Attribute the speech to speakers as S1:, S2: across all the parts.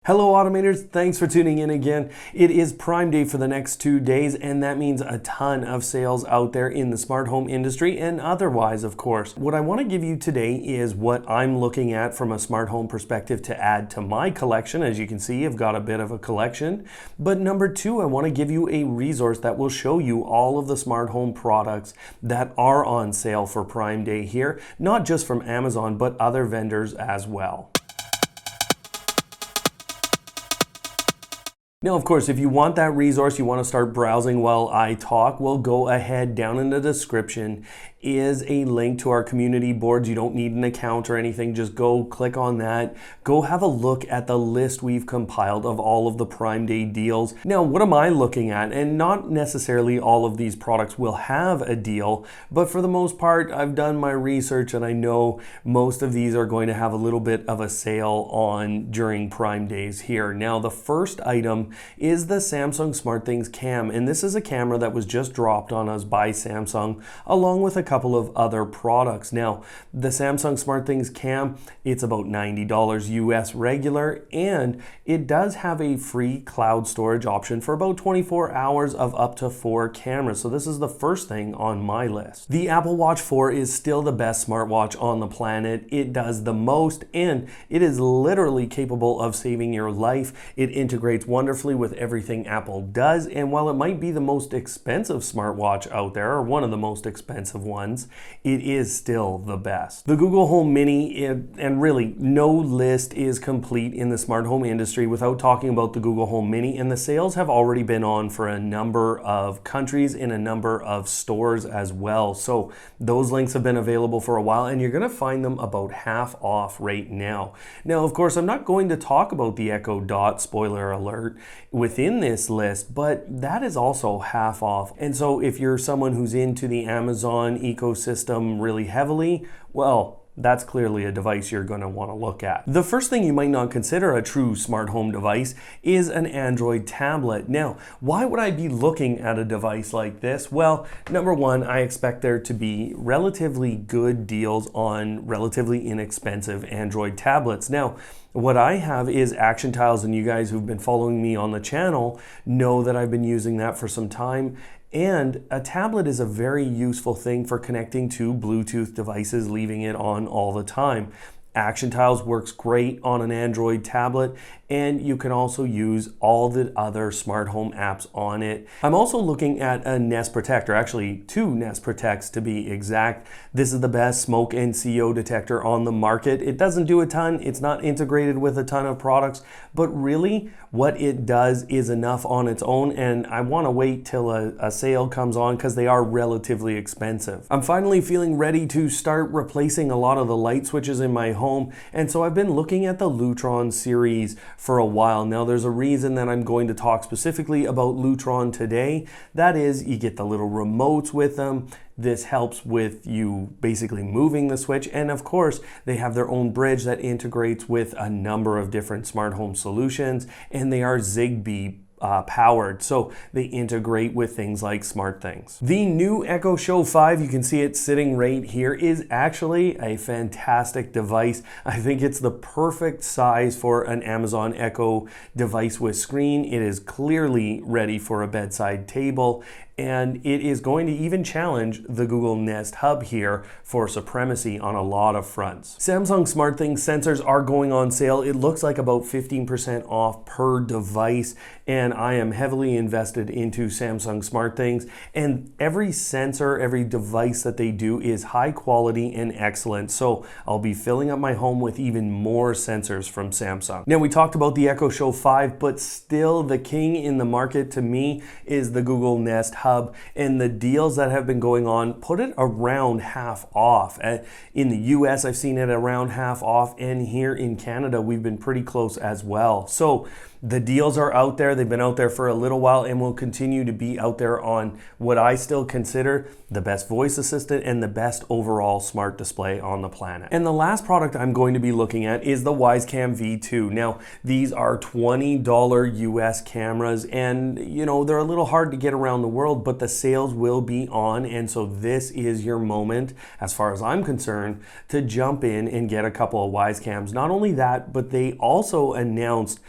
S1: Hello Automators, thanks for tuning in again. It is Prime Day for the next 2 days, and that means a ton of sales out there in the smart home industry and otherwise, of course. What I want to give you today is what I'm looking at from a smart home perspective to add to my collection. As you can see, I've got a bit of a collection. But number two, I want to give you a resource that will show you all of the smart home products that are on sale for Prime Day here, not just from Amazon, but other vendors as well. Now, of course, if you want that resource, you want to start browsing while I talk, well, go ahead. Down in the description is a link to our community boards. You don't need an account or anything. Just go click on that. Go have a look at the list we've compiled of all of the Prime Day deals. Now, what am I looking at? And not necessarily all of these products will have a deal, but for the most part, I've done my research and I know most of these are going to have a little bit of a sale on during Prime Days here. Now, the first item is the Samsung SmartThings Cam, and this is a camera that was just dropped on us by Samsung along with a couple of other products. Now, the Samsung SmartThings Cam, it's about $90 US regular, and it does have a free cloud storage option for about 24 hours of up to 4 cameras. So this is the first thing on my list. The Apple Watch 4 is still the best smartwatch on the planet. It does the most, and it is literally capable of saving your life. It integrates wonderfully with everything Apple does, and while it might be the most expensive smartwatch out there, or one of the most expensive ones, it is still the best. The Google Home Mini, and really no list is complete in the smart home industry without talking about the Google Home Mini, and the sales have already been on for a number of countries in a number of stores as well. So those links have been available for a while, and you're going to find them about half off right now. Now, of course, I'm not going to talk about the Echo Dot, spoiler alert, within this list, but that is also half off. And so if you're someone who's into the Amazon ecosystem really heavily, well, that's clearly a device you're going to want to look at. The first thing you might not consider a true smart home device is an Android tablet. Now, why would I be looking at a device like this? Well, number one, I expect there to be relatively good deals on relatively inexpensive Android tablets. Now, what I have is Action Tiles, and you guys who've been following me on the channel know that I've been using that for some time. And a tablet is a very useful thing for connecting to Bluetooth devices, leaving it on all the time. Action Tiles works great on an Android tablet, and you can also use all the other smart home apps on it. I'm also looking at a Nest Protector, actually 2 Nest Protects to be exact. This is the best smoke and CO detector on the market. It doesn't do a ton, it's not integrated with a ton of products, but really what it does is enough on its own, and I want to wait till a sale comes on because they are relatively expensive. I'm finally feeling ready to start replacing a lot of the light switches in my home, and so I've been looking at the Lutron series for a while. Now, there's a reason that I'm going to talk specifically about Lutron today. That is, you get the little remotes with them. This helps with you basically moving the switch, and of course they have their own bridge that integrates with a number of different smart home solutions, and they are Zigbee powered, so they integrate with things like SmartThings. The new Echo Show 5, you can see it sitting right here, is actually a fantastic device. I think it's the perfect size for an Amazon Echo device with screen. It is clearly ready for a bedside table, and it is going to even challenge the Google Nest Hub here for supremacy on a lot of fronts. Samsung SmartThings sensors are going on sale. It looks like about 15% off per device, and I am heavily invested into Samsung SmartThings, and every sensor, every device that they do is high quality and excellent. So I'll be filling up my home with even more sensors from Samsung. Now, we talked about the Echo Show 5, but still the king in the market to me is the Google Nest Hub, and the deals that have been going on put it around half off. In the US, I've seen it around half off, and here in Canada, we've been pretty close as well. So the deals are out there. They've been out there for a little while and will continue to be out there on what I still consider the best voice assistant and the best overall smart display on the planet. And the last product I'm going to be looking at is the Wisecam V2. Now, these are $20 US cameras, and you know, they're a little hard to get around the world, but the sales will be on, and so this is your moment, as far as I'm concerned, to jump in and get a couple of Wisecams. Not only that, but they also announced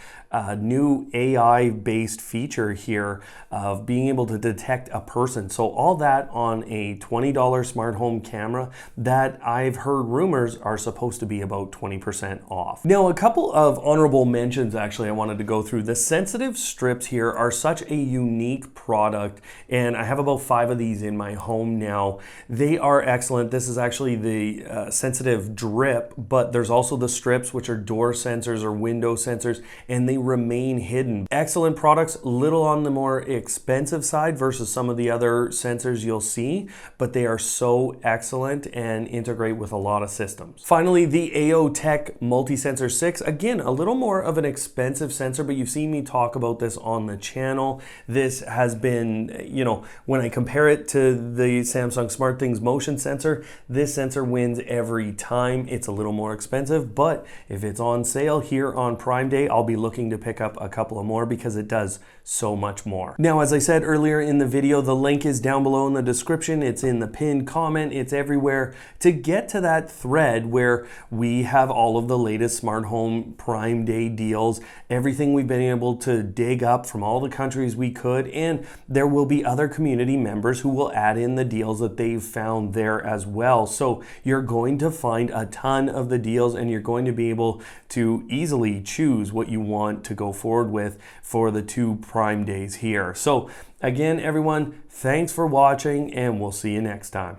S1: new AI-based feature here of being able to detect a person. So all that on a $20 smart home camera that I've heard rumors are supposed to be about 20% off. Now, a couple of honorable mentions actually I wanted to go through. The sensitive strips here are such a unique product, and I have about 5 of these in my home now. They are excellent. This is actually the sensitive drip, but there's also the strips, which are door sensors or window sensors, and they remain hidden. Excellent products, little on the more expensive side versus some of the other sensors you'll see, but they are so excellent and integrate with a lot of systems. Finally, the AO Tech Multi-Sensor 6, again, a little more of an expensive sensor, but you've seen me talk about this on the channel. This has been, you know, when I compare it to the Samsung SmartThings motion sensor, this sensor wins every time. It's a little more expensive, but if it's on sale here on Prime Day, I'll be looking to pick up a couple of more because it does so much more. Now, as I said earlier in the video, the link is down below in the description. It's in the pinned comment. It's everywhere to get to that thread where we have all of the latest smart home Prime Day deals, everything we've been able to dig up from all the countries we could, and there will be other community members who will add in the deals that they've found there as well. So you're going to find a ton of the deals, and you're going to be able to easily choose what you want to go forward with for the 2 Prime Days here. So again, everyone, thanks for watching, and we'll see you next time.